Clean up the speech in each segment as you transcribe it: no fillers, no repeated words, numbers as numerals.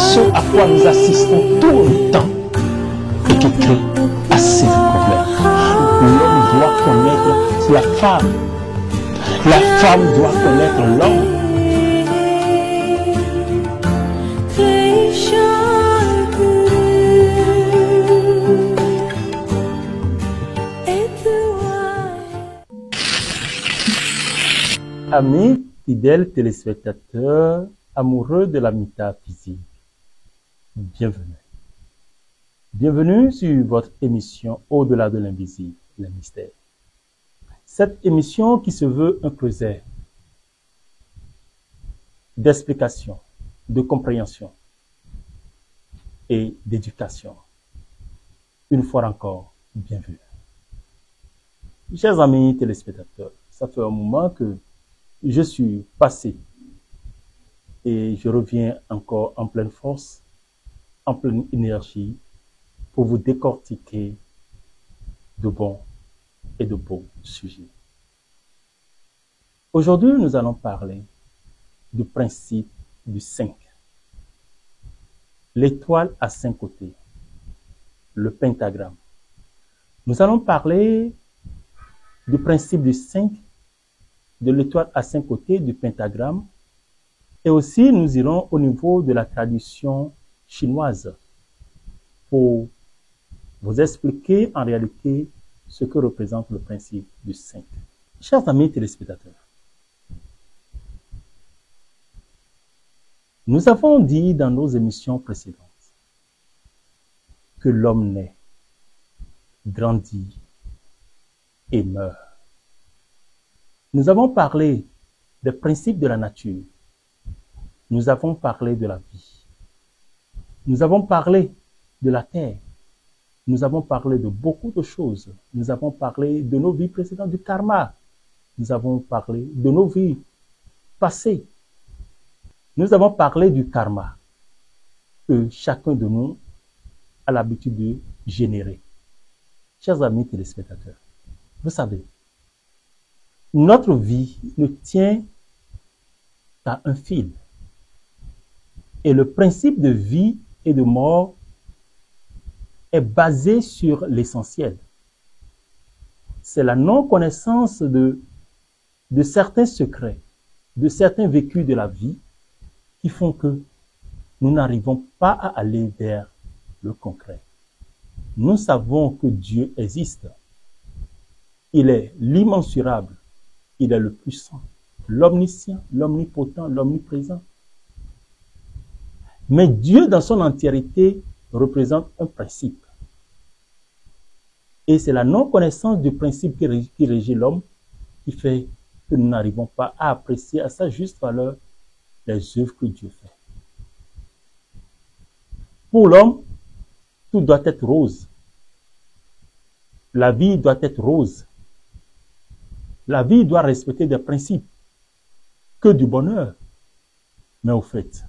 ce à quoi nous assistons tout le temps et qui crée assez de problèmes. L'homme doit connaître la femme. La femme doit connaître l'homme. Amis fidèles téléspectateurs, amoureux de la métaphysique, bienvenue. Bienvenue sur votre émission Au-delà de l'invisible, les mystères. Cette émission qui se veut un creuset d'explication, de compréhension et d'éducation. Une fois encore, bienvenue. Chers amis téléspectateurs, ça fait un moment que je suis passé et je reviens encore en pleine force, en pleine énergie pour vous décortiquer de bons et de beaux sujets. Aujourd'hui, nous allons parler du principe du 5. L'étoile à 5 côtés, le pentagramme. Nous allons parler du principe du 5, de l'étoile à 5 côtés, du pentagramme. Et aussi, nous irons au niveau de la tradition chinoise pour vous expliquer en réalité ce que représente le principe du 5. Chers amis téléspectateurs, nous avons dit dans nos émissions précédentes que l'homme naît, grandit et meurt. Nous avons parlé des principes de la nature. Nous avons parlé de la vie. Nous avons parlé de la terre. Nous avons parlé de beaucoup de choses. Nous avons parlé de nos vies précédentes, du karma. Nous avons parlé de nos vies passées. Nous avons parlé du karma que chacun de nous a l'habitude de générer. Chers amis téléspectateurs, vous savez, notre vie ne tient qu'à un fil. Et le principe de vie et de mort est basé sur l'essentiel. C'est la non-connaissance de certains secrets, de certains vécus de la vie qui font que nous n'arrivons pas à aller vers le concret. Nous savons que Dieu existe. Il est l'immensurable. Il est le puissant, l'omniscient, l'omnipotent, l'omniprésent. Mais Dieu, dans son entièreté, représente un principe. Et c'est la non-connaissance du principe qui régit l'homme qui fait que nous n'arrivons pas à apprécier à sa juste valeur les œuvres que Dieu fait. Pour l'homme, tout doit être rose. La vie doit être rose. La vie doit respecter des principes, que du bonheur. Mais au fait,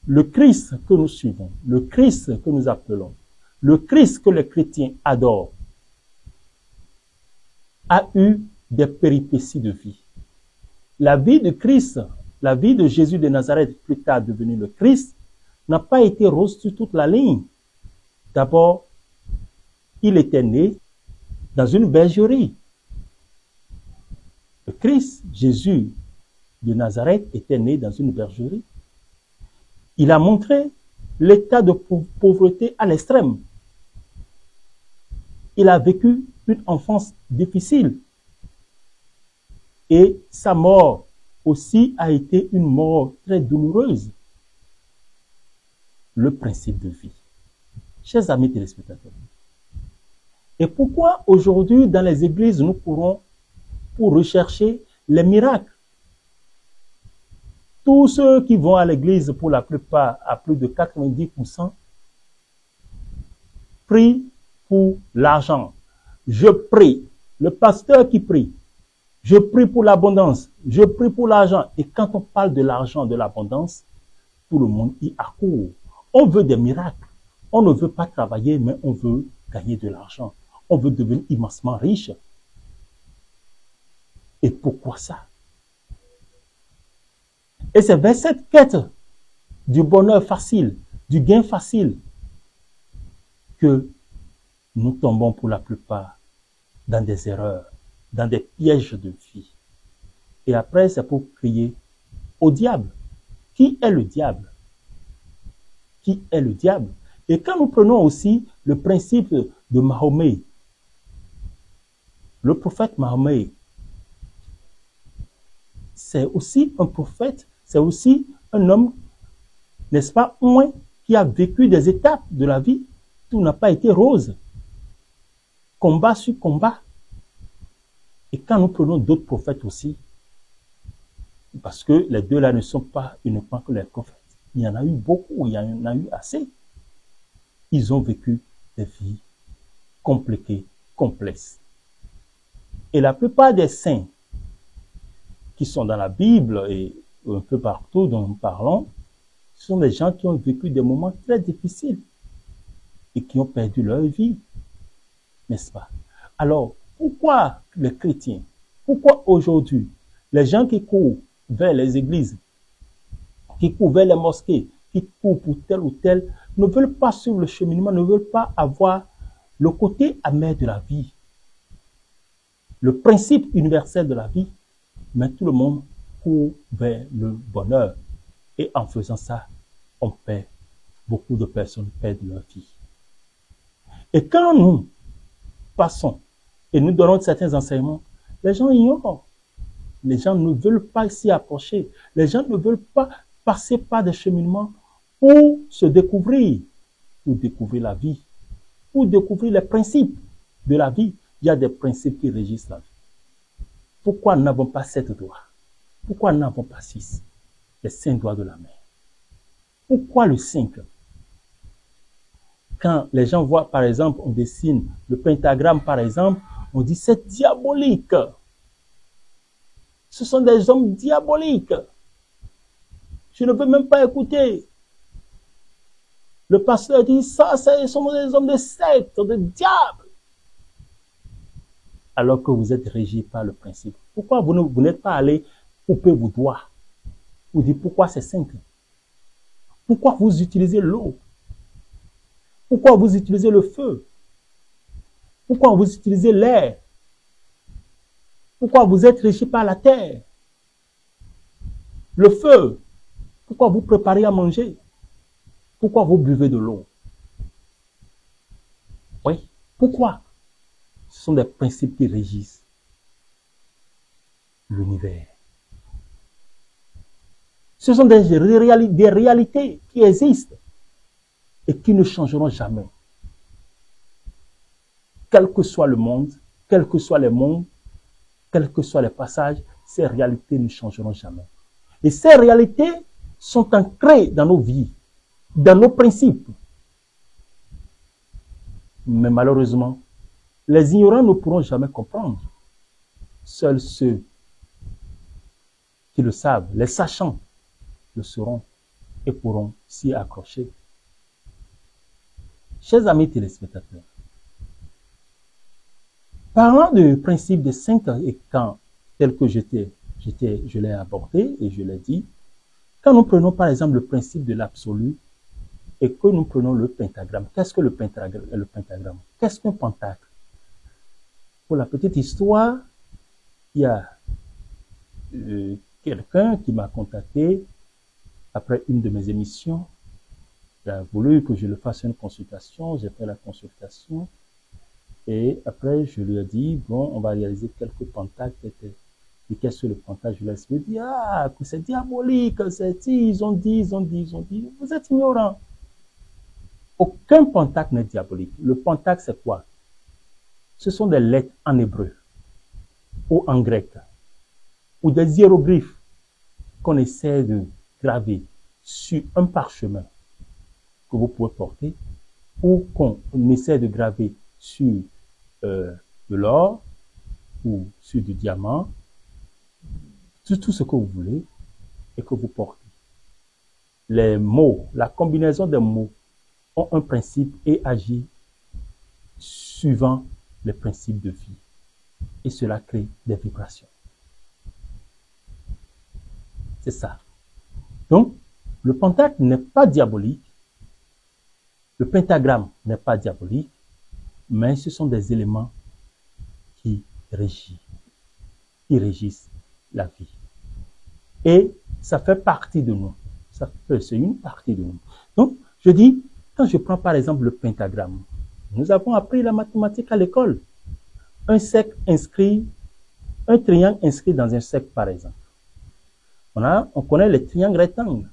le Christ que nous suivons, le Christ que nous appelons, le Christ que les chrétiens adorent, a eu des péripéties de vie. La vie de Christ, la vie de Jésus de Nazareth, plus tard devenu le Christ, n'a pas été rose sur toute la ligne. D'abord, il était né dans une bergerie. Le Christ, Jésus de Nazareth, était né dans une bergerie. Il a montré l'état de pauvreté à l'extrême. Il a vécu une enfance difficile. Et sa mort aussi a été une mort très douloureuse. Le principe de vie. Chers amis téléspectateurs, et pourquoi aujourd'hui dans les églises nous courons pour rechercher les miracles? Tous ceux qui vont à l'église, pour la plupart, à plus de 90%, prient pour l'argent. Je prie. Le pasteur qui prie. Je prie pour l'abondance. Je prie pour l'argent. Et quand on parle de l'argent, de l'abondance, tout le monde y accourt. On veut des miracles. On ne veut pas travailler, mais on veut gagner de l'argent. On veut devenir immensement riche. Et pourquoi ça? Et c'est vers cette quête du bonheur facile, du gain facile, que nous tombons pour la plupart dans des erreurs, dans des pièges de vie. Et après, c'est pour crier au diable. Qui est le diable? Qui est le diable? Et quand nous prenons aussi le principe de Mahomet, le prophète Mahomet, c'est aussi un prophète, c'est aussi un homme, n'est-ce pas, moins qui a vécu des étapes de la vie. Tout n'a pas été rose. Combat sur combat. Et quand nous prenons d'autres prophètes aussi, parce que les deux là ne sont pas uniquement que les prophètes. Il y en a eu beaucoup, il y en a eu assez. Ils ont vécu des vies compliquées, complexes. Et la plupart des saints qui sont dans la Bible et un peu partout dont nous parlons, ce sont des gens qui ont vécu des moments très difficiles et qui ont perdu leur vie, n'est-ce pas? Alors, pourquoi les chrétiens, pourquoi aujourd'hui, les gens qui courent vers les églises, qui courent vers les mosquées, qui courent pour tel ou tel, ne veulent pas suivre le cheminement, ne veulent pas avoir le côté amer de la vie, le principe universel de la vie, mais tout le monde court vers le bonheur. Et en faisant ça, on perd, beaucoup de personnes perdent leur vie. Et quand nous passons et nous donnons certains enseignements, les gens ignorent. Les gens ne veulent pas s'y approcher. Les gens ne veulent pas passer par des cheminements pour se découvrir, pour découvrir la vie, pour découvrir les principes de la vie. Il y a des principes qui régissent la vie. Pourquoi n'avons pas 7 doigts? Pourquoi n'avons pas 6? Les 5 doigts de la main. Pourquoi le 5? Quand les gens voient, par exemple, on dessine le pentagramme, par exemple, on dit c'est diabolique. Ce sont des hommes diaboliques. Je ne veux même pas écouter. Le pasteur dit ça, ce sont des hommes de secte, de diable. Alors que vous êtes régi par le principe. Pourquoi vous n'êtes pas allé couper vos doigts? Vous dites pourquoi c'est 5? Pourquoi vous utilisez l'eau? Pourquoi vous utilisez le feu? Pourquoi vous utilisez l'air? Pourquoi vous êtes régi par la terre? Le feu? Pourquoi vous préparez à manger? Pourquoi vous buvez de l'eau? Oui, pourquoi? Ce sont des principes qui régissent l'univers. Ce sont des réalités qui existent et qui ne changeront jamais. Quel que soit le monde, quels que soient les mondes, quels que soient les passages, ces réalités ne changeront jamais. Et ces réalités sont ancrées dans nos vies, dans nos principes. Mais malheureusement, les ignorants ne pourront jamais comprendre. Seuls ceux qui le savent, les sachants, le sauront et pourront s'y accrocher. Chers amis téléspectateurs, parlant du principe des 5 et quand, tel que je l'ai abordé et je l'ai dit, quand nous prenons par exemple le principe de l'absolu et que nous prenons le pentagramme, qu'est-ce que le pentagramme? Qu'est-ce qu'un pentacle? Pour la petite histoire, il y a quelqu'un qui m'a contacté après une de mes émissions. Il a voulu que je le fasse une consultation. J'ai fait la consultation. Et après, je lui ai dit, bon, on va réaliser quelques pentacles. Et qu'est-ce que le pentacle? Je lui ai dit, ah, que c'est diabolique, ils ont dit. Vous êtes ignorants. Aucun pentacle n'est diabolique. Le pentacle, c'est quoi? Ce sont des lettres en hébreu ou en grec ou des hiéroglyphes qu'on essaie de graver sur un parchemin que vous pouvez porter ou qu'on essaie de graver sur de l'or ou sur du diamant, sur tout ce que vous voulez et que vous portez. Les mots, la combinaison des mots ont un principe et agissent suivant les principes de vie. Et cela crée des vibrations. C'est ça. Donc, le pentacle n'est pas diabolique, Le pentagramme n'est pas diabolique, mais ce sont des éléments qui régissent la vie. Et ça fait partie de nous. C'est une partie de nous. Donc, je dis, quand je prends par exemple le pentagramme, nous avons appris la mathématique à l'école. Un triangle inscrit dans un cercle, par exemple. On connaît les triangles rectangles,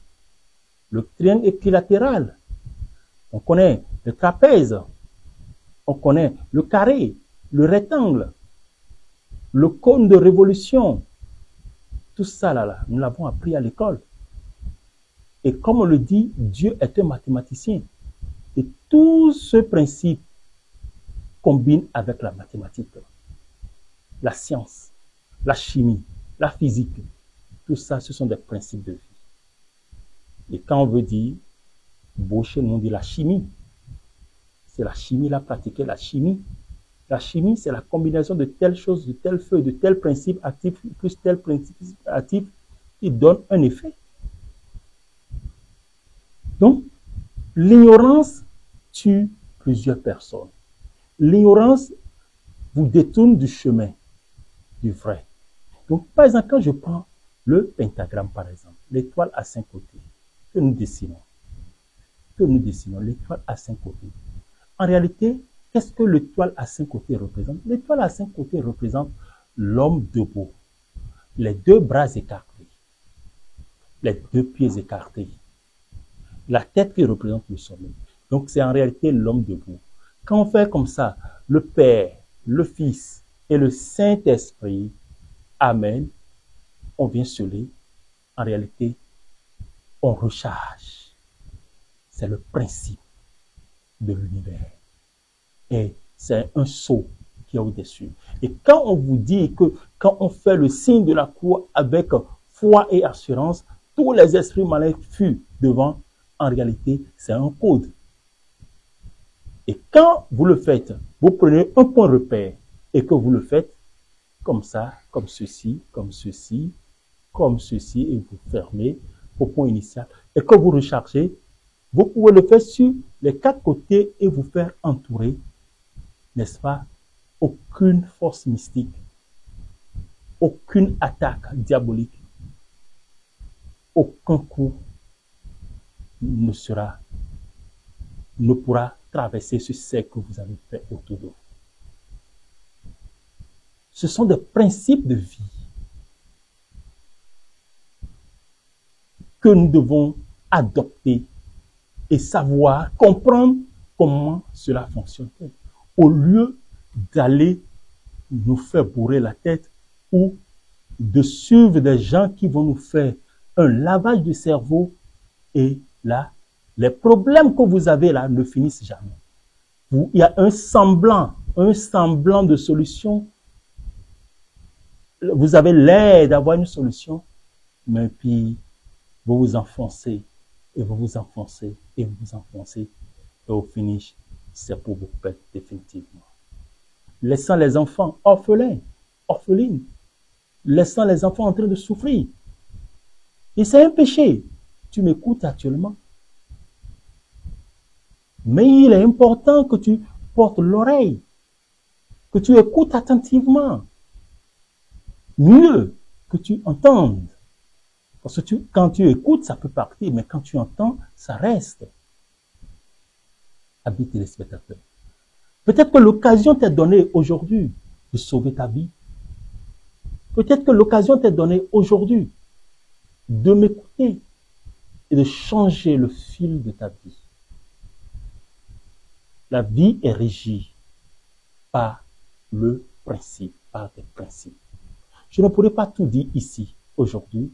le triangle équilatéral, on connaît le trapèze, on connaît le carré, le rectangle, le cône de révolution. Tout ça, là, nous l'avons appris à l'école. Et comme on le dit, Dieu est un mathématicien. Et tout ce principe combine avec la mathématique, la science, la chimie, la physique. Tout ça, ce sont des principes de vie. Et quand on veut dire, Baucher nous dit la chimie. C'est la chimie, là, pratiquer la chimie. La chimie, c'est la combinaison de telle chose, de tel feu, de tel principe actif, plus tel principe actif, qui donne un effet. Donc, l'ignorance tue plusieurs personnes. L'ignorance vous détourne du chemin, du vrai. Donc, par exemple, quand je prends le pentagramme, par exemple, l'étoile à 5 côtés, que nous dessinons, l'étoile à 5 côtés. En réalité, qu'est-ce que l'étoile à 5 côtés représente? L'étoile à 5 côtés représente l'homme debout, les deux bras écartés, les deux pieds écartés, la tête qui représente le sommet. Donc, c'est en réalité l'homme debout. Quand on fait comme ça, le Père, le Fils et le Saint-Esprit, Amen, on vient sceller. En réalité, on recharge. C'est le principe de l'univers. Et c'est un sceau qui est au-dessus. Et quand on vous dit que quand on fait le signe de la croix avec foi et assurance, tous les esprits malins fuient devant. En réalité, c'est un code. Et quand vous le faites, vous prenez un point repère et que vous le faites comme ça, comme ceci, comme ceci, comme ceci, et vous fermez au point initial. Et que vous rechargez, vous pouvez le faire sur les 4 côtés et vous faire entourer, n'est-ce pas, aucune force mystique, aucune attaque diabolique, aucun coup ne pourra traverser ce cercle que vous avez fait autour de vous. Ce sont des principes de vie que nous devons adopter et savoir, comprendre comment cela fonctionne. Au lieu d'aller nous faire bourrer la tête ou de suivre des gens qui vont nous faire un lavage du cerveau et là, les problèmes que vous avez là ne finissent jamais. Il y a un semblant de solution. Vous avez l'air d'avoir une solution, mais puis vous vous enfoncez et vous vous enfoncez et vous vous enfoncez et au finish, c'est pour vous perdre définitivement. Laissant les enfants orphelines, laissant les enfants en train de souffrir. Et c'est un péché. Tu m'écoutes actuellement. Mais il est important que tu portes l'oreille, que tu écoutes attentivement. Mieux que tu entendes. Parce que quand tu écoutes, ça peut partir, mais quand tu entends, ça reste. Amis téléspectateurs. Peut-être que l'occasion t'est donnée aujourd'hui de sauver ta vie. Peut-être que l'occasion t'est donnée aujourd'hui de m'écouter et de changer le fil de ta vie. La vie est régie par le principe, par des principes. Je ne pourrais pas tout dire ici, aujourd'hui,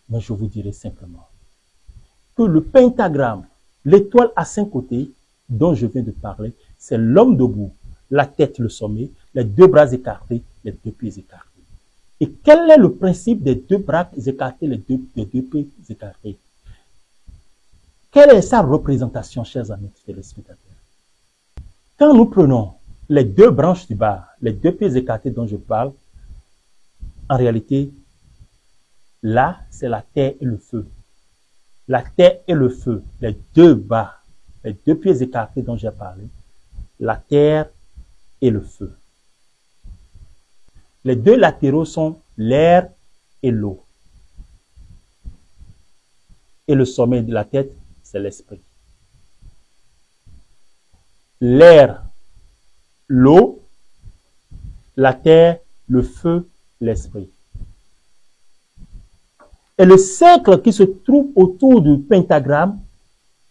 mais je vous dirai simplement que le pentagramme, l'étoile à 5 côtés, dont je viens de parler, c'est l'homme debout, la tête, le sommet, les deux bras écartés, les deux pieds écartés. Et quel est le principe des deux bras écartés, les deux pieds écartés? Quelle est sa représentation, chers amis téléspectateurs? Quand nous prenons les deux branches du bas, les deux pieds écartés dont je parle, en réalité, là, c'est la terre et le feu. La terre et le feu, les deux bas les deux pieds écartés dont j'ai parlé, la terre et le feu. Les deux latéraux sont l'air et l'eau. Et le sommet de la tête, c'est l'esprit. L'air, l'eau, la terre, le feu, l'esprit. Et le cercle qui se trouve autour du pentagramme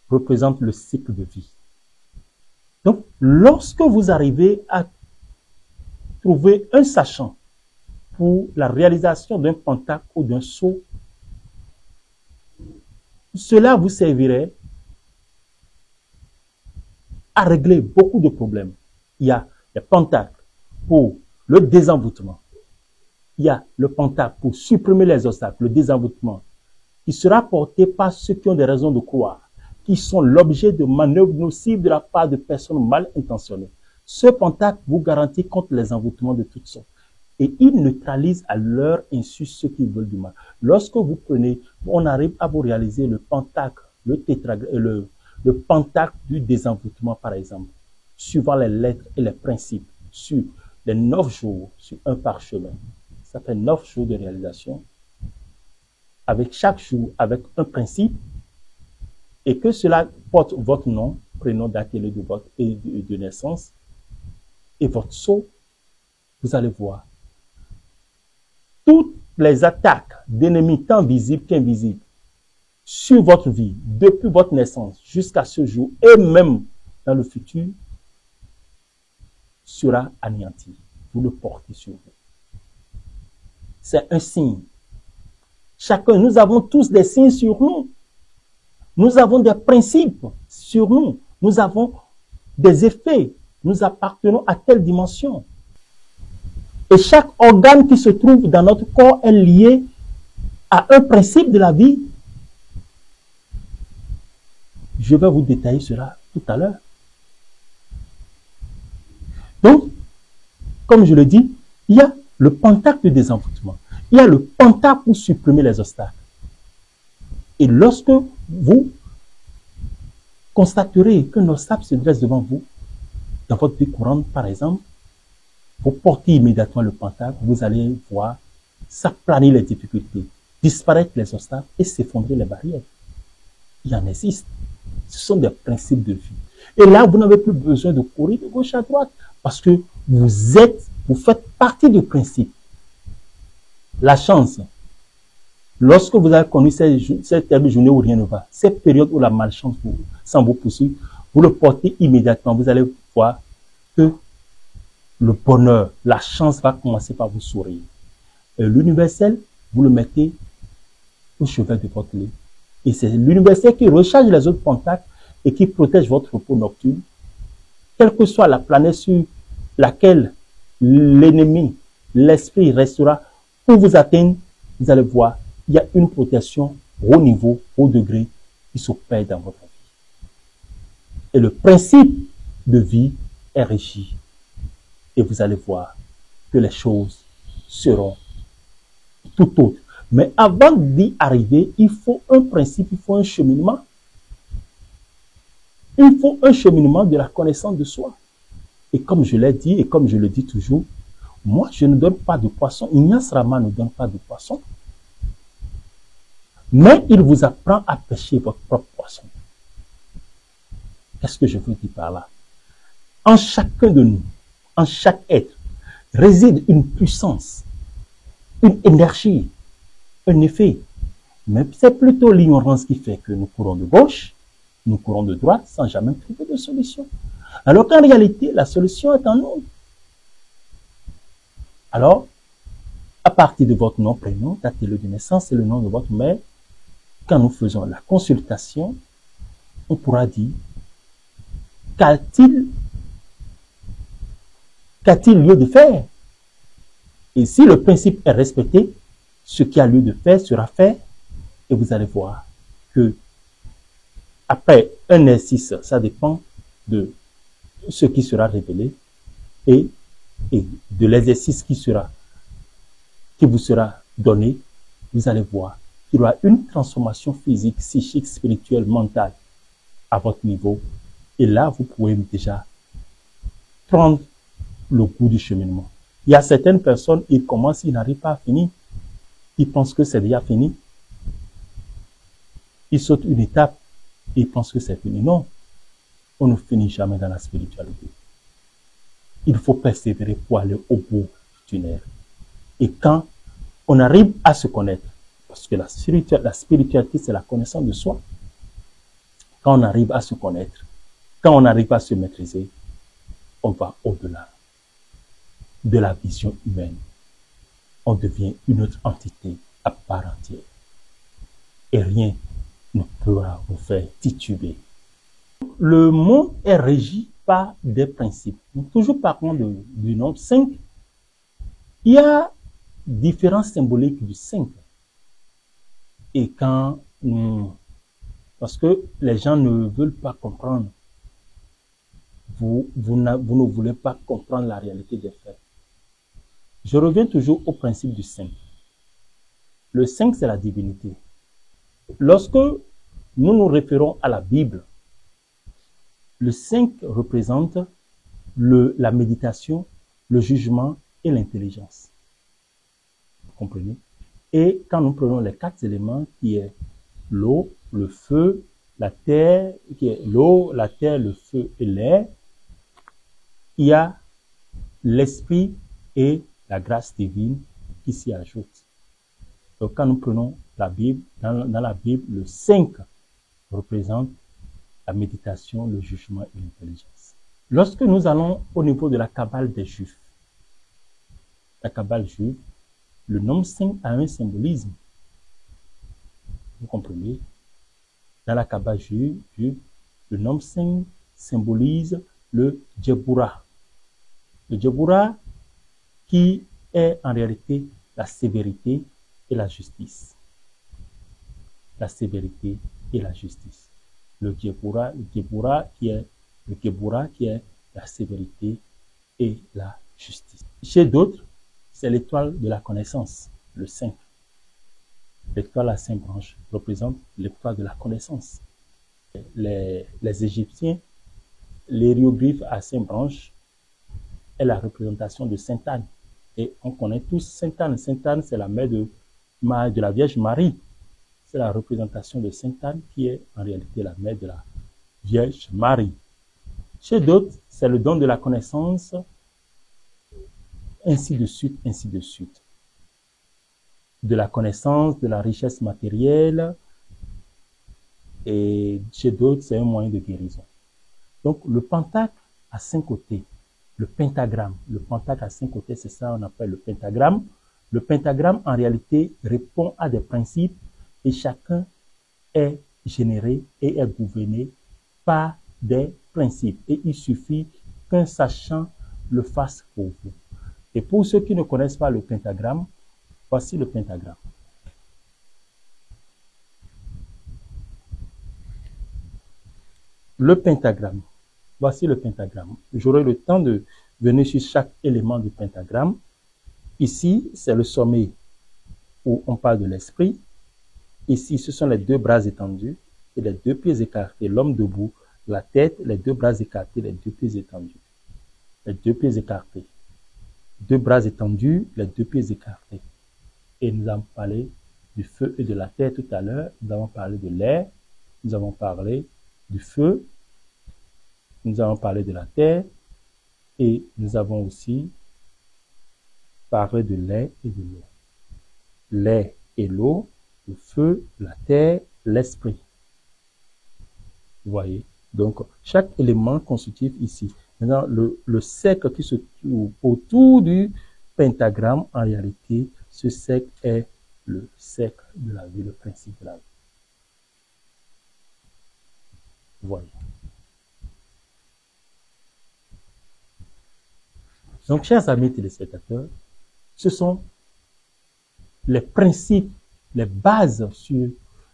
représente le cycle de vie. Donc, lorsque vous arrivez à trouver un sachant pour la réalisation d'un pentacle ou d'un sceau, cela vous servirait à régler beaucoup de problèmes. Il y a les pentacles pour le désenvoûtement. Il y a le pentacle pour supprimer les obstacles, le désenvoûtement, qui sera porté par ceux qui ont des raisons de croire, qui sont l'objet de manœuvres nocives de la part de personnes mal intentionnées. Ce pentacle vous garantit contre les envoûtements de toutes sortes. Et il neutralise à leur insu ceux qui veulent du mal. Lorsque vous prenez, on arrive à vous réaliser le pentacle, le pentacle du désenvoûtement, par exemple, suivant les lettres et les principes, sur les 9 jours, sur un parchemin. Ça fait 9 jours de réalisation, avec chaque jour, avec un principe, et que cela porte votre nom, prénom, date et de naissance, et votre sceau, vous allez voir. Toutes les attaques d'ennemis, tant visibles qu'invisibles, sur votre vie, depuis votre naissance jusqu'à ce jour, et même dans le futur, sera anéanti. Vous le portez sur vous. C'est un signe. Chacun, nous avons tous des signes sur nous. Nous avons des principes sur nous. Nous avons des effets. Nous appartenons à telle dimension. Et chaque organe qui se trouve dans notre corps est lié à un principe de la vie. Je vais vous détailler cela tout à l'heure. Donc, comme je le dis, il y a le pentacle de désenvoûtement. Il y a le pentacle pour supprimer les obstacles. Et lorsque vous constaterez qu'un obstacle se dresse devant vous, dans votre vie courante par exemple, vous portez immédiatement le pentacle, vous allez voir s'aplanir les difficultés, disparaître les obstacles et s'effondrer les barrières. Il en existe. Ce sont des principes de vie. Et là, vous n'avez plus besoin de courir de gauche à droite parce que vous faites partie du principe. La chance. Lorsque vous avez connu cette terrible journée où rien ne va, cette période où la malchance sans vous poursuivre, vous le portez immédiatement. Vous allez voir que le bonheur, la chance va commencer par vous sourire. L'universel, vous le mettez au chevet de votre lit. Et c'est l'universel qui recharge les autres pentacles et qui protège votre repos nocturne. Quelle que soit la planète sur laquelle l'ennemi, l'esprit restera, pour vous atteindre, vous allez voir, il y a une protection au niveau, au degré qui s'opère dans votre vie. Et le principe de vie est régi. Et vous allez voir que les choses seront tout autres. Mais avant d'y arriver, il faut un principe, il faut un cheminement. Il faut un cheminement de la connaissance de soi. Et comme je l'ai dit, et comme je le dis toujours, moi, je ne donne pas de poisson. Ignace Rama ne donne pas de poisson. Mais il vous apprend à pêcher votre propre poisson. Qu'est-ce que je veux dire par là? En chacun de nous, en chaque être, réside une puissance, une énergie, un effet. Mais c'est plutôt l'ignorance qui fait que nous courons de gauche, nous courons de droite sans jamais trouver de solution. Alors qu'en réalité, la solution est en nous. Alors, à partir de votre nom, prénom, date de naissance et le nom de votre mère, quand nous faisons la consultation, on pourra dire qu'a-t-il lieu de faire? Et si le principe est respecté, ce qui a lieu de faire sera fait et vous allez voir que après un exercice, ça dépend de ce qui sera révélé et de l'exercice qui vous sera donné, vous allez voir qu'il y aura une transformation physique, psychique, spirituelle, mentale à votre niveau Et là, vous pouvez déjà prendre le goût du cheminement. Il y a certaines personnes, ils commencent, ils n'arrivent pas à finir. Ils pensent que c'est déjà fini. Ils sautent une étape, ils pensent que c'est fini. Non, on ne finit jamais dans la spiritualité. Il faut persévérer pour aller au bout du tunnel. Et quand on arrive à se connaître, parce que la spiritualité, c'est la connaissance de soi. Quand on arrive à se connaître, quand on arrive à se maîtriser, on va au-delà de la vision humaine. On devient une autre entité à part entière. Et rien ne pourra vous faire tituber. Le monde est régi par des principes. Toujours parlant du nombre 5, il y a différents symboliques du 5. Et quand parce que les gens ne veulent pas comprendre, vous ne voulez pas comprendre la réalité des faits. Je reviens toujours au principe du 5. Le 5, c'est la divinité. Lorsque nous nous référons à la Bible, le 5 représente la méditation, le jugement et l'intelligence. Vous comprenez? Et quand nous prenons les 4 éléments qui est l'eau, le feu, la terre, qui est l'eau, la terre, le feu et l'air, il y a l'esprit et la grâce divine qui s'y ajoutent. Donc quand nous prenons la Bible, dans la Bible, le 5 représente la méditation, le jugement et l'intelligence. Lorsque nous allons au niveau de la Kabbale des Juifs, la Kabbale juive, le nombre 5 a un symbolisme. Vous comprenez? Dans la Kabbale juive, le nombre 5 symbolise le Djeboura. Le Djeboura qui est en réalité la sévérité et la justice. La sévérité et la justice. Le Djeboura qui est la sévérité et la justice. Chez d'autres, c'est l'étoile de la connaissance, le 5. L'étoile à 5 branches représente l'étoile de la connaissance. Les Égyptiens, l'hiéroglyphe à 5 branches est la représentation de Sainte Anne. Et on connaît tous Sainte Anne. Sainte Anne, c'est la mère de la Vierge Marie. C'est la représentation de Sainte Anne qui est en réalité la mère de la Vierge Marie. Chez d'autres, c'est le don de la connaissance, ainsi de suite, ainsi de suite. De la connaissance, de la richesse matérielle, et chez d'autres, c'est un moyen de guérison. Donc, le pentacle a 5 côtés. Le pentagramme à 5 côtés, c'est ça qu'on appelle le pentagramme. Le pentagramme, en réalité, répond à des principes et chacun est généré et est gouverné par des principes. Et il suffit qu'un sachant le fasse pour vous. Et pour ceux qui ne connaissent pas le pentagramme, voici le pentagramme. Le pentagramme. Voici le pentagramme. J'aurai le temps de venir sur chaque élément du pentagramme. Ici, c'est le sommet où on parle de l'esprit. Ici, ce sont les 2 bras étendus et les 2 pieds écartés. L'homme debout, la tête, les 2 bras écartés, les 2 pieds étendus. Les 2 pieds écartés. 2 bras étendus, les 2 pieds écartés. Et nous avons parlé du feu et de la terre tout à l'heure. Nous avons parlé de l'air. Nous avons parlé du feu. Nous avons parlé de la terre. Et nous avons aussi parlé de l'air et de l'eau. L'air et l'eau, le feu, la terre, l'esprit. Vous voyez? Donc, chaque élément constitutif ici. Maintenant, le cercle qui se trouve autour du pentagramme, en réalité, ce cercle est le cercle de la vie, le principe de la vie. Vous voyez? Donc, chers amis téléspectateurs, ce sont les principes, les bases sur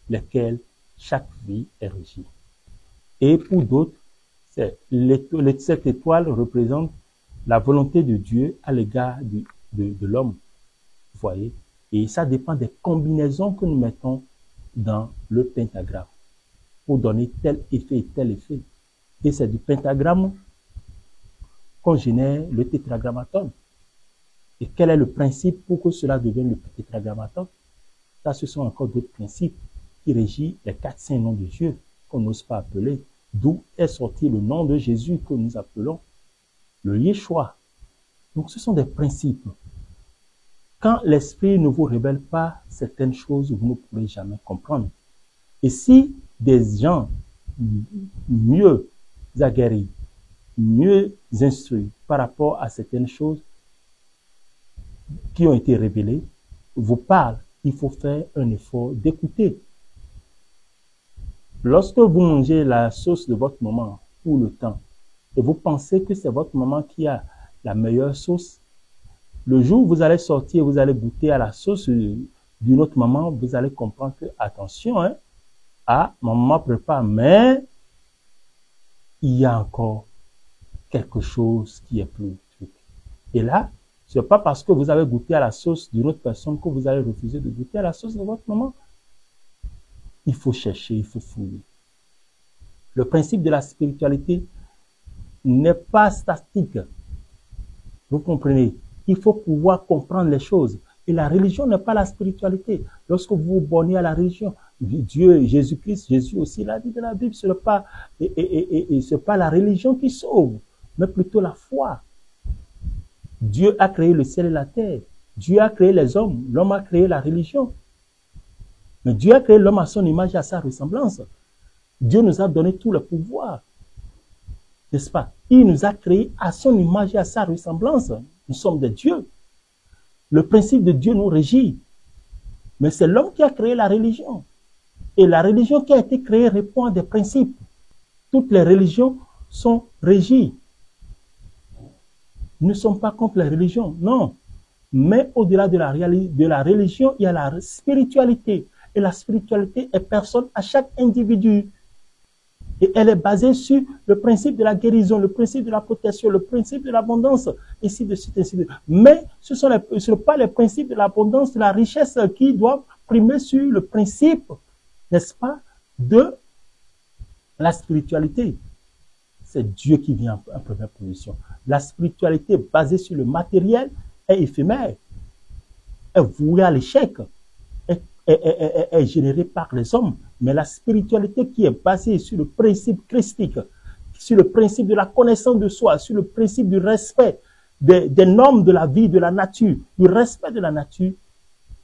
lesquelles chaque vie est régie. Et pour d'autres, cette étoile représente la volonté de Dieu à l'égard de l'homme. Vous voyez? Et ça dépend des combinaisons que nous mettons dans le pentagramme pour donner tel effet et tel effet. Et c'est du pentagramme qu'on génère le tétragrammaton. Et quel est le principe pour que cela devienne le tétragrammaton? Ça, ce sont encore d'autres principes qui régissent les 4 saints noms de Dieu qu'on n'ose pas appeler, d'où est sorti le nom de Jésus que nous appelons le Yeshua. Donc, ce sont des principes. Quand l'esprit ne vous révèle pas certaines choses, vous ne pourrez jamais comprendre. Et si des gens mieux aguerris, mieux instruits par rapport à certaines choses qui ont été révélées, vous parlent, il faut faire un effort d'écouter. Lorsque vous mangez la sauce de votre maman tout le temps, et vous pensez que c'est votre maman qui a la meilleure sauce, le jour où vous allez sortir, vous allez goûter à la sauce d'une autre maman, vous allez comprendre que, attention, hein, ma maman prépare, mais il y a encore quelque chose qui est plus truc. Et là, ce n'est pas parce que vous avez goûté à la sauce d'une autre personne que vous allez refuser de goûter à la sauce de votre maman. Il faut chercher, il faut fouiller. Le principe de la spiritualité n'est pas statique. Vous comprenez? Il faut pouvoir comprendre les choses. Et la religion n'est pas la spiritualité. Lorsque vous vous bornez à la religion, Dieu, Jésus-Christ, Jésus aussi l'a dit dans la Bible, ce n'est pas, c'est pas la religion qui sauve, mais plutôt la foi. Dieu a créé le ciel et la terre. Dieu a créé les hommes. L'homme a créé la religion. Mais Dieu a créé l'homme à son image et à sa ressemblance. Dieu nous a donné tout le pouvoir. N'est-ce pas? Il nous a créés à son image et à sa ressemblance. Nous sommes des dieux. Le principe de Dieu nous régit. Mais c'est l'homme qui a créé la religion. Et la religion qui a été créée répond à des principes. Toutes les religions sont régies. Nous ne sommes pas contre les religions, non. Mais au-delà de la religion, il y a la spiritualité. Et la spiritualité est personne à chaque individu. Et elle est basée sur le principe de la guérison, le principe de la protection, le principe de l'abondance, ainsi de suite, ainsi de suite. Mais ce ne sont pas les principes de l'abondance, de la richesse qui doivent primer sur le principe, n'est-ce pas, de la spiritualité. C'est Dieu qui vient en première position. La spiritualité basée sur le matériel est éphémère, est vouée à l'échec, est générée par les hommes. Mais la spiritualité qui est basée sur le principe christique, sur le principe de la connaissance de soi, sur le principe du respect des normes de la vie, de la nature, du respect de la nature,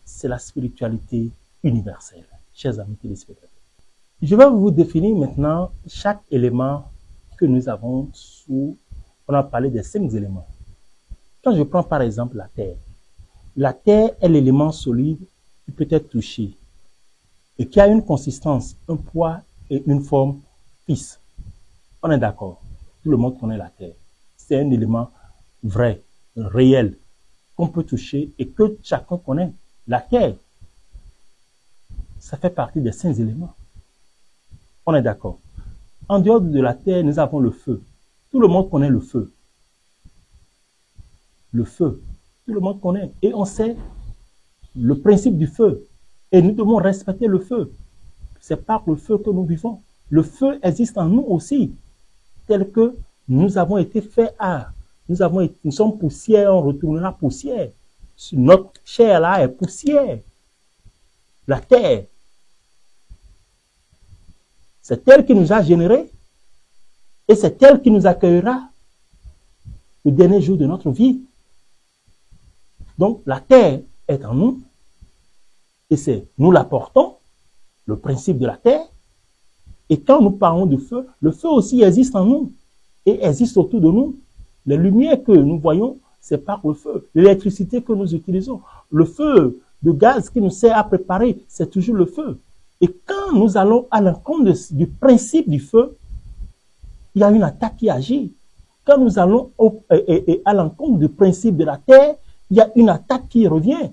c'est la spiritualité universelle. Chers amis téléspectateurs, je vais vous définir maintenant chaque élément que nous avons sous, on a parlé des 5 éléments. Quand je prends par exemple la terre est l'élément solide qui peut être touché et qui a une consistance, un poids et une forme fixe. On est d'accord. Tout le monde connaît la terre. C'est un élément vrai, réel, qu'on peut toucher et que chacun connaît. La terre, ça fait partie des 5 éléments. On est d'accord. En dehors de la terre, nous avons le feu. Tout le monde connaît le feu. Le feu, tout le monde connaît. Et on sait le principe du feu. Et nous devons respecter le feu. C'est par le feu que nous vivons. Le feu existe en nous aussi. Tel que nous avons été faits à. Nous sommes poussière, on retournera poussière. Notre chair là est poussière. La terre, c'est elle qui nous a générés et c'est elle qui nous accueillera le dernier jour de notre vie. Donc la terre est en nous et nous la portons, le principe de la terre. Et quand nous parlons de feu, le feu aussi existe en nous et existe autour de nous. Les lumières que nous voyons, c'est par le feu. L'électricité que nous utilisons, le feu de gaz qui nous sert à préparer, c'est toujours le feu. Et quand nous allons à l'encontre du principe du feu, il y a une attaque qui agit. Quand nous allons à l'encontre du principe de la terre, il y a une attaque qui revient.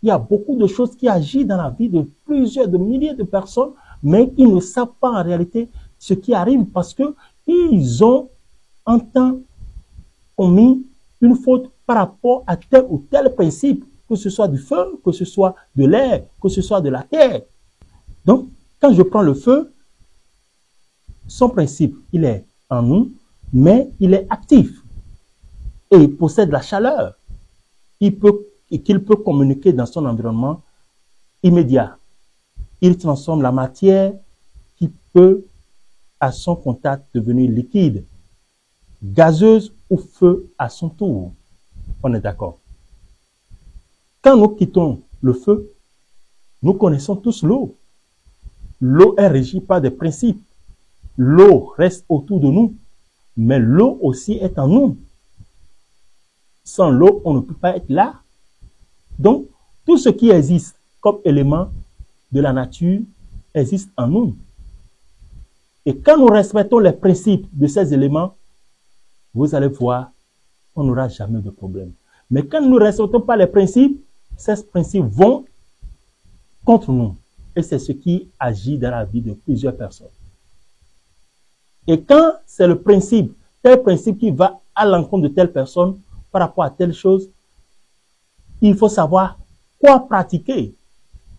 Il y a beaucoup de choses qui agissent dans la vie de de milliers de personnes, mais ils ne savent pas en réalité ce qui arrive parce que ils ont en temps commis une faute par rapport à tel ou tel principe, que ce soit du feu, que ce soit de l'air, que ce soit de la terre. Donc, quand je prends le feu, son principe, il est en nous, mais il est actif et il possède la chaleur. Qu'il peut communiquer dans son environnement immédiat. Il transforme la matière qui peut, à son contact, devenir liquide, gazeuse ou feu à son tour. On est d'accord. Quand nous quittons le feu, nous connaissons tous l'eau. L'eau est régie par des principes. L'eau reste autour de nous, mais l'eau aussi est en nous. Sans l'eau, on ne peut pas être là. Donc, tout ce qui existe comme élément de la nature existe en nous. Et quand nous respectons les principes de ces éléments, vous allez voir, on n'aura jamais de problème. Mais quand nous ne respectons pas les principes, ces principes vont contre nous. Et c'est ce qui agit dans la vie de plusieurs personnes. Et quand c'est le principe, tel principe qui va à l'encontre de telle personne par rapport à telle chose, il faut savoir quoi pratiquer.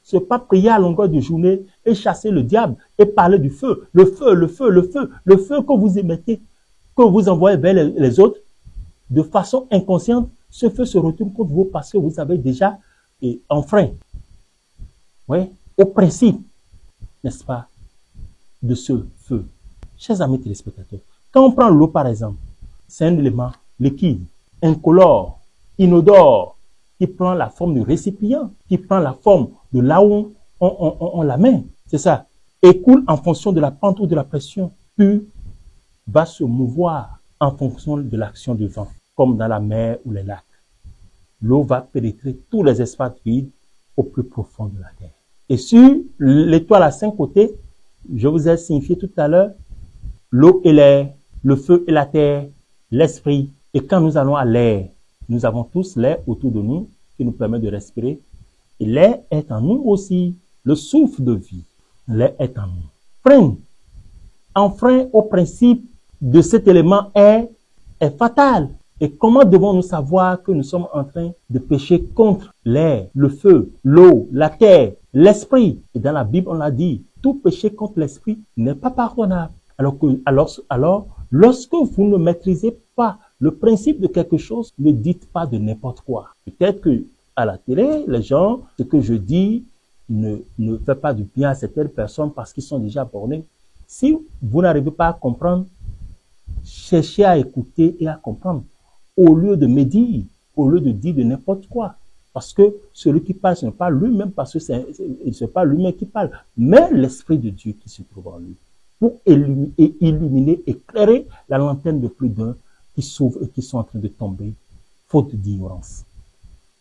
Ce n'est pas prier à longueur de journée et chasser le diable et parler du feu. Le feu, le feu, le feu, le feu que vous émettez, que vous envoyez vers les autres, de façon inconsciente, ce feu se retourne contre vous parce que vous avez déjà enfreint. Oui, au principe, n'est-ce pas, de ce feu. Chers amis téléspectateurs, quand on prend l'eau par exemple, c'est un élément liquide, incolore, inodore, qui prend la forme du récipient, qui prend la forme de là où on la met. C'est ça. Et coule en fonction de la pente ou de la pression, puis va se mouvoir en fonction de l'action du vent, comme dans la mer ou les lacs. L'eau va pénétrer tous les espaces vides au plus profond de la terre. Et sur l'étoile à 5 côtés, je vous ai signifié tout à l'heure, l'eau et l'air, le feu et la terre, l'esprit. Et quand nous allons à l'air, nous avons tous l'air autour de nous qui nous permet de respirer. Et l'air est en nous aussi, le souffle de vie. L'air est en nous. Enfreint au principe de cet élément air est fatal. Et comment devons-nous savoir que nous sommes en train de pécher contre l'air, le feu, l'eau, la terre, l'esprit? Et dans la Bible, on l'a dit, tout péché contre l'esprit n'est pas pardonnable. Alors, lorsque vous ne maîtrisez pas le principe de quelque chose, ne dites pas de n'importe quoi. Peut-être que à la télé, les gens, ce que je dis ne fait pas du bien à certaines personnes parce qu'ils sont déjà bornés. Si vous n'arrivez pas à comprendre, cherchez à écouter et à comprendre. Au lieu de médire, au lieu de dire de n'importe quoi. Parce que celui qui parle, ce n'est pas lui-même, parce que ce n'est pas lui-même qui parle, mais l'Esprit de Dieu qui se trouve en lui. Pour illuminer, éclairer la lanterne de plus d'un qui s'ouvre et qui sont en train de tomber, faute d'ignorance.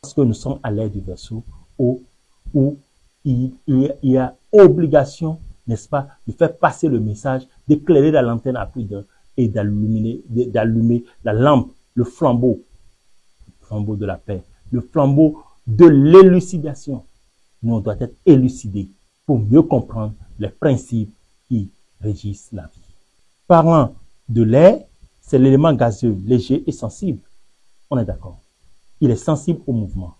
Parce que nous sommes à l'aide du verset où il y a obligation, n'est-ce pas, de faire passer le message, d'éclairer la lanterne à plus d'un et d'allumer la lampe, le flambeau de la paix, le flambeau de l'élucidation. Nous, on doit être élucidés pour mieux comprendre les principes qui régissent la vie. Parlant de l'air, c'est l'élément gazeux, léger et sensible. On est d'accord. Il est sensible au mouvement.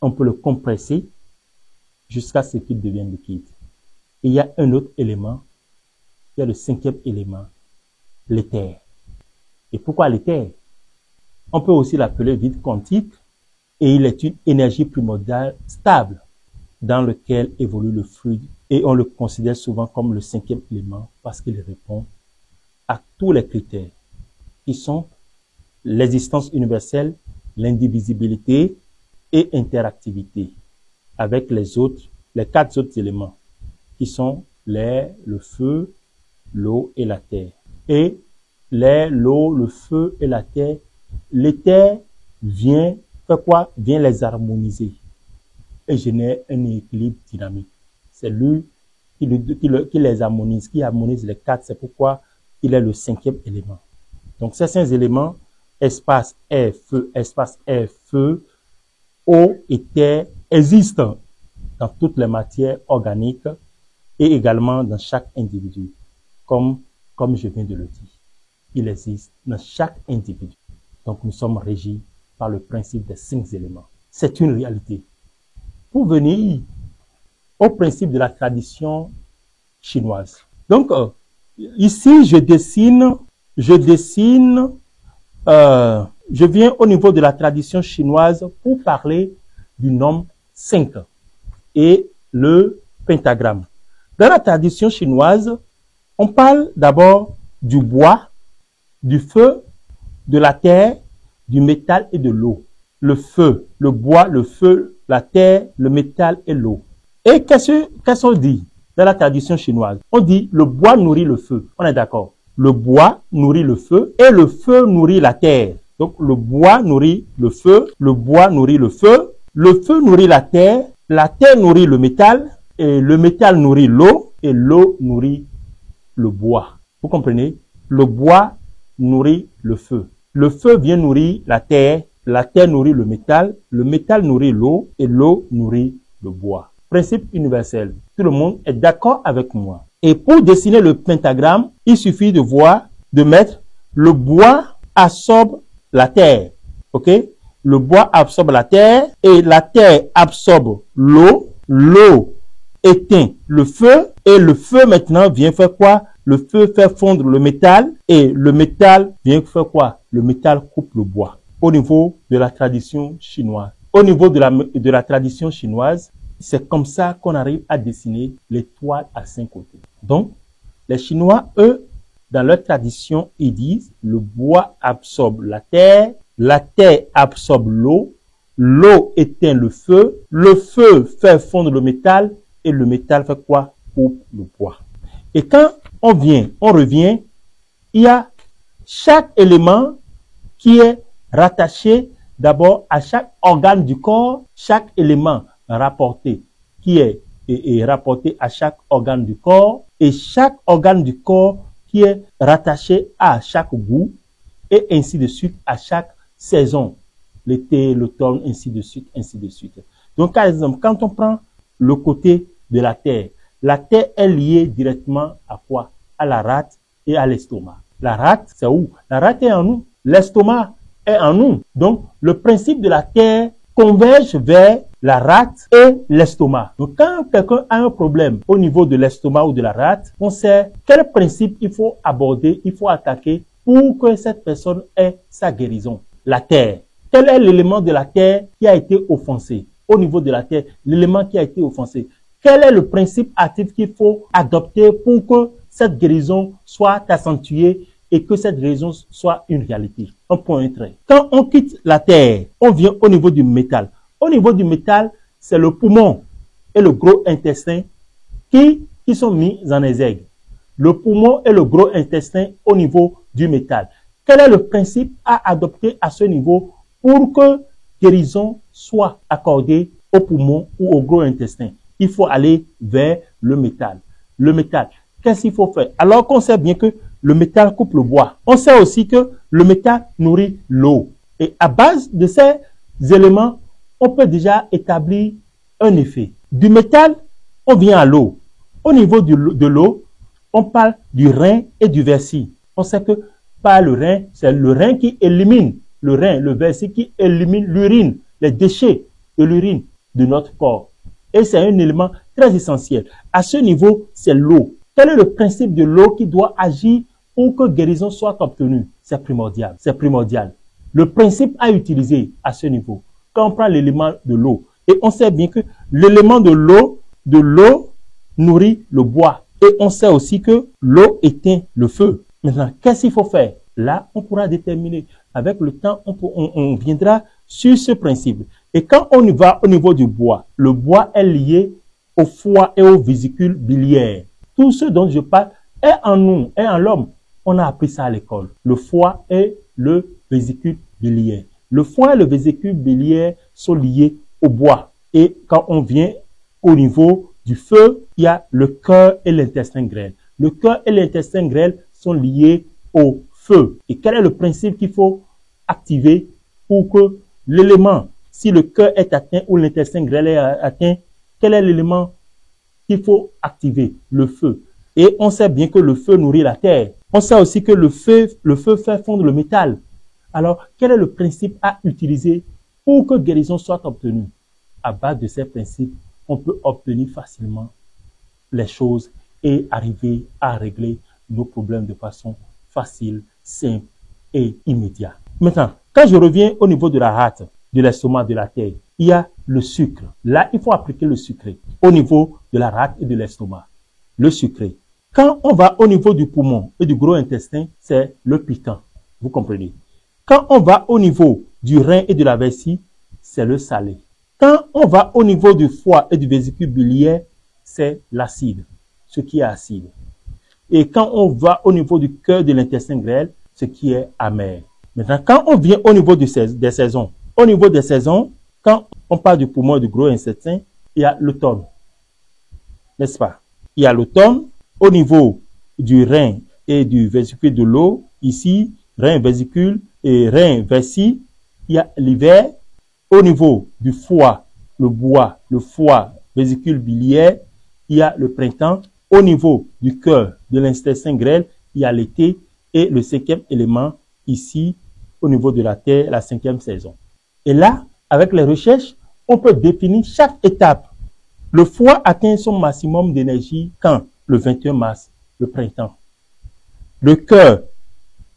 On peut le compresser jusqu'à ce qu'il devienne liquide. Et il y a un autre élément, il y a le 5e élément, l'éther. Et pourquoi l'éther? On peut aussi l'appeler vide quantique et il est une énergie primordiale stable dans laquelle évolue le fluide et on le considère souvent comme le 5e élément parce qu'il répond à tous les critères qui sont l'existence universelle, l'indivisibilité et interactivité avec les 4 autres éléments qui sont l'air, le feu, l'eau et la terre. Et l'air, l'eau, le feu et la terre, l'éther vient faire quoi? Vient les harmoniser et génère un équilibre dynamique. C'est lui qui les harmonise, qui harmonise les 4. C'est pourquoi il est le 5e élément. Donc ces 5 éléments, espace, air, feu, eau et terre, existent dans toutes les matières organiques et également dans chaque individu, comme je viens de le dire. Il existe dans chaque individu. Donc nous sommes régis par le principe des 5 éléments. C'est une réalité. Pour venir au principe de la tradition chinoise. Donc, Ici, je viens au niveau de la tradition chinoise pour parler du nombre 5 et le pentagramme. Dans la tradition chinoise, on parle d'abord du bois, du feu, de la terre, du métal et de l'eau. Le feu, le bois, le feu, la terre, le métal et l'eau. Et qu'est-ce qu'on dit dans la tradition chinoise? On dit le bois nourrit le feu. On est d'accord? Le bois nourrit le feu et le feu nourrit la terre. Donc le bois nourrit le feu nourrit le feu nourrit la terre nourrit le métal et le métal nourrit l'eau et l'eau nourrit le bois. Vous comprenez? Le bois nourrit le feu vient nourrir la terre nourrit le métal nourrit l'eau et l'eau nourrit le bois. Principe universel. Tout le monde est d'accord avec moi. Et pour dessiner le pentagramme, il suffit de mettre le bois absorbe la terre. Ok? Le bois absorbe la terre et la terre absorbe l'eau. L'eau éteint le feu et le feu maintenant vient faire quoi? Le feu fait fondre le métal et le métal vient faire quoi? Le métal coupe le bois. Au niveau de la tradition chinoise. Au niveau de la tradition chinoise, c'est comme ça qu'on arrive à dessiner l'étoile à 5 côtés. Donc, les Chinois, eux, dans leur tradition, ils disent le bois absorbe la terre absorbe l'eau, l'eau éteint le feu fait fondre le métal et le métal fait quoi? Coupe le bois. Et quand on revient, il y a chaque élément qui est rattaché d'abord à chaque organe du corps, chaque élément rapporté qui est rapporté à chaque organe du corps et chaque organe du corps qui est rattaché à chaque goût et ainsi de suite à chaque saison, l'été, l'automne, ainsi de suite, ainsi de suite. Donc, par exemple, quand on prend le côté de la terre est liée directement à quoi? À la rate et à l'estomac. La rate, c'est où? La rate est en nous. L'estomac est en nous. Donc, le principe de la terre converge vers la rate et l'estomac. Donc, quand quelqu'un a un problème au niveau de l'estomac ou de la rate, on sait quel principe il faut aborder, il faut attaquer pour que cette personne ait sa guérison. La terre. Quel est l'élément de la terre qui a été offensé? Au niveau de la terre, l'élément qui a été offensé. Quel est le principe actif qu'il faut adopter pour que cette guérison soit accentuée et que cette guérison soit une réalité? Un point, un trait. Quand on quitte la terre, on vient au niveau du métal. Au niveau du métal, c'est le poumon et le gros intestin qui sont mis en exergue. Le poumon et le gros intestin au niveau du métal. Quel est le principe à adopter à ce niveau pour que guérison soit accordée au poumon ou au gros intestin? Il faut aller vers le métal. Le métal, qu'est-ce qu'il faut faire? Alors qu'on sait bien que le métal coupe le bois. On sait aussi que le métal nourrit l'eau. Et à base de ces éléments, on peut déjà établir un effet. Du métal, on vient à l'eau. Au niveau de l'eau, on parle du rein et du vessie. On sait que par le rein, c'est le rein qui élimine le rein, le vessie qui élimine l'urine, les déchets de l'urine de notre corps. Et c'est un élément très essentiel. À ce niveau, c'est l'eau. Quel est le principe de l'eau qui doit agir pour que guérison soit obtenue? C'est primordial. C'est primordial. Le principe à utiliser à ce niveau, quand on prend l'élément de l'eau, et on sait bien que l'élément de l'eau nourrit le bois. Et on sait aussi que l'eau éteint le feu. Maintenant, qu'est-ce qu'il faut faire? Là, on pourra déterminer. Avec le temps, on viendra sur ce principe. Et quand on y va au niveau du bois, le bois est lié au foie et aux vésicules biliaires. Tout ce dont je parle est en nous, est en l'homme. On a appris ça à l'école. Le foie et le vésicule biliaire. Le foie et le vésicule biliaire sont liés au bois. Et quand on vient au niveau du feu, il y a le cœur et l'intestin grêle. Le cœur et l'intestin grêle sont liés au feu. Et quel est le principe qu'il faut activer pour que l'élément, si le cœur est atteint ou l'intestin grêle est atteint, quel est l'élément qu'il faut activer? Le feu. Et on sait bien que le feu nourrit la terre. On sait aussi que le feu fait fondre le métal. Alors, quel est le principe à utiliser pour que guérison soit obtenue? À base de ces principes, on peut obtenir facilement les choses et arriver à régler nos problèmes de façon facile, simple et immédiate. Maintenant, quand je reviens au niveau de la rate, de l'estomac, de la terre, il y a le sucre. Là, il faut appliquer le sucré au niveau de la rate et de l'estomac. Le sucré. Quand on va au niveau du poumon et du gros intestin, c'est le piquant. Vous comprenez? Quand on va au niveau du rein et de la vessie, c'est le salé. Quand on va au niveau du foie et du vésicule biliaire, c'est l'acide, ce qui est acide. Et quand on va au niveau du cœur de l'intestin grêle, ce qui est amer. Maintenant, quand on vient au niveau des saisons, quand on parle du poumon et du gros intestin, il y a l'automne. N'est-ce pas? Il y a l'automne au niveau du rein et du vésicule de l'eau. Ici, rein, vésicule et rein, vessie. Il y a l'hiver. Au niveau du foie, le bois, le foie, vésicule biliaire, il y a le printemps. Au niveau du cœur, de l'intestin grêle, il y a l'été. Et le cinquième élément, ici, au niveau de la terre, la cinquième saison. Et là, avec les recherches, on peut définir chaque étape. Le foie atteint son maximum d'énergie quand? Le 21 mars, le printemps. Le cœur,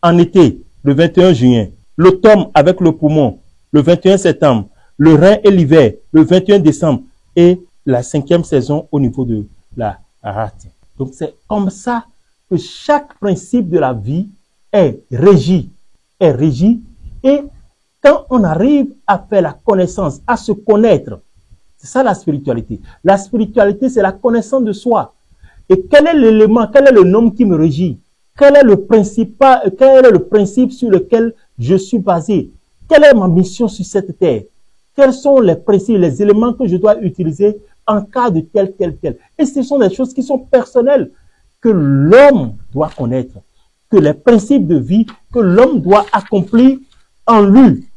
en été, le 21 juin. L'automne avec le poumon, le 21 septembre. Le rein et l'hiver, le 21 décembre. Et la cinquième saison au niveau de la rate. Donc c'est comme ça que chaque principe de la vie est régi. Et quand on arrive à faire la connaissance, à se connaître, c'est ça la spiritualité. La spiritualité, c'est la connaissance de soi. Et quel est l'élément, quel est le nom qui me régit? Quel est le principe sur lequel je suis basé? Quelle est ma mission sur cette terre? Quels sont les principes, les éléments que je dois utiliser en cas de tel. Et ce sont des choses qui sont personnelles, que l'homme doit connaître, que les principes de vie que l'homme doit accomplir en lui.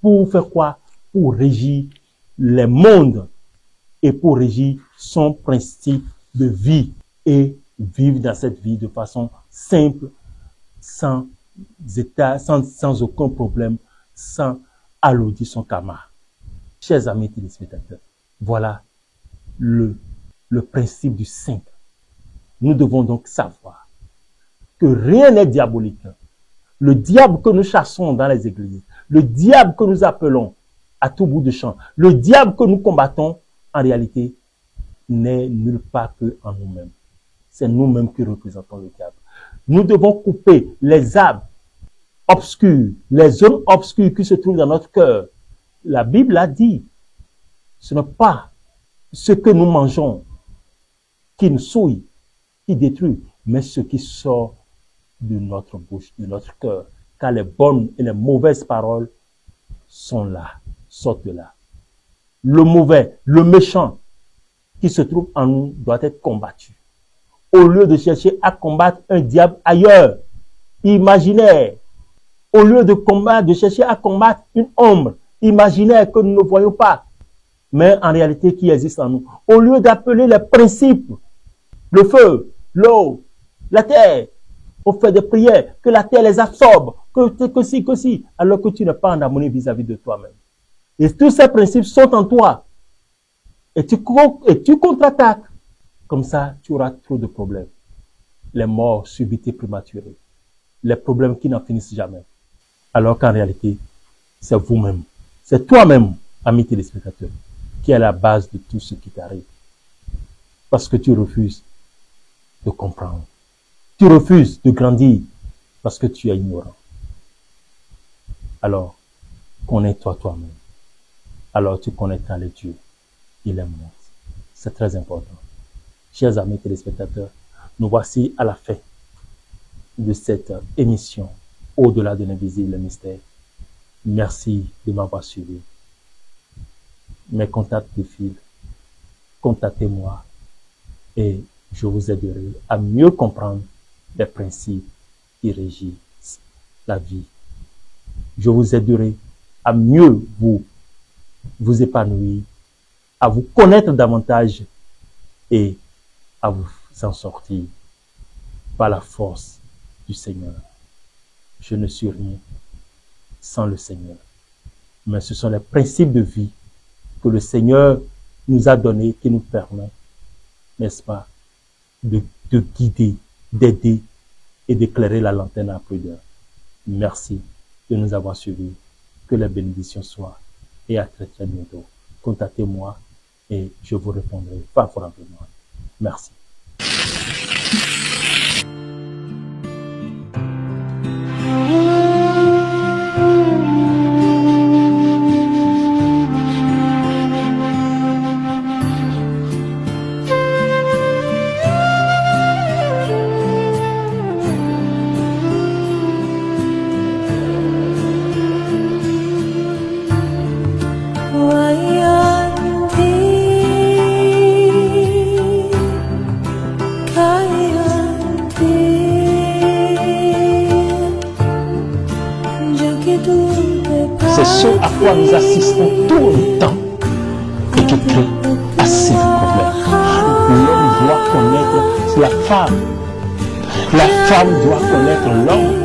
Pour faire quoi? Pour régir les mondes et pour régir son principe de vie et vivre dans cette vie de façon simple, sans aucun problème, sans alourdir son karma. Chers amis téléspectateurs, voilà le principe du 5. Nous devons donc savoir que rien n'est diabolique. Le diable que nous chassons dans les églises, le diable que nous appelons à tout bout de champ, le diable que nous combattons, en réalité, n'est nulle part que en nous-mêmes. C'est nous-mêmes qui représentons le diable. Nous devons couper les arbres obscurs, les zones obscures qui se trouvent dans notre cœur. La Bible a dit, ce n'est pas ce que nous mangeons qui nous souille, qui détruit, mais ce qui sort de notre bouche, de notre cœur. Car les bonnes et les mauvaises paroles sont là, sortent de là. Le mauvais, le méchant qui se trouve en nous doit être combattu. Au lieu de chercher à combattre un diable ailleurs, imaginaire, au lieu de chercher à combattre une ombre imaginaire que nous ne voyons pas, mais en réalité qui existe en nous, au lieu d'appeler les principes, le feu, l'eau, la terre, on fait des prières, que la terre les absorbe, que si, alors que tu n'es pas en harmonie vis-à-vis de toi-même. Et tous ces principes sont en toi. Et tu contre-attaques. Comme ça, tu auras trop de problèmes. Les morts subites et prématurées. Les problèmes qui n'en finissent jamais. Alors qu'en réalité, c'est vous-même. C'est toi-même, ami téléspectateur, qui est à la base de tout ce qui t'arrive. Parce que tu refuses de comprendre. Tu refuses de grandir parce que tu es ignorant. Alors, connais-toi toi-même. Alors tu connaîtras les dieux et les mondes. C'est très important. Chers amis téléspectateurs, nous voici à la fin de cette émission Au-delà de l'invisible, le mystère. Merci de m'avoir suivi. Mes contacts défilent. Contactez-moi et je vous aiderai à mieux comprendre les principes qui régissent la vie. Je vous aiderai à mieux vous épanouir, à vous connaître davantage et à vous en sortir par la force du Seigneur. Je ne suis rien sans le Seigneur. Mais ce sont les principes de vie que le Seigneur nous a donnés qui nous permettent, n'est-ce pas, de guider, d'aider et d'éclairer la lanterne à plus d'un. Merci de nous avoir suivis. Que la bénédiction soit. Et à très très bientôt. Contactez-moi et je vous répondrai favorablement. Merci. C'est ce à quoi nous assistons tout le temps et qui crée assez de problèmes. L'homme doit connaître la femme. La femme doit connaître l'homme.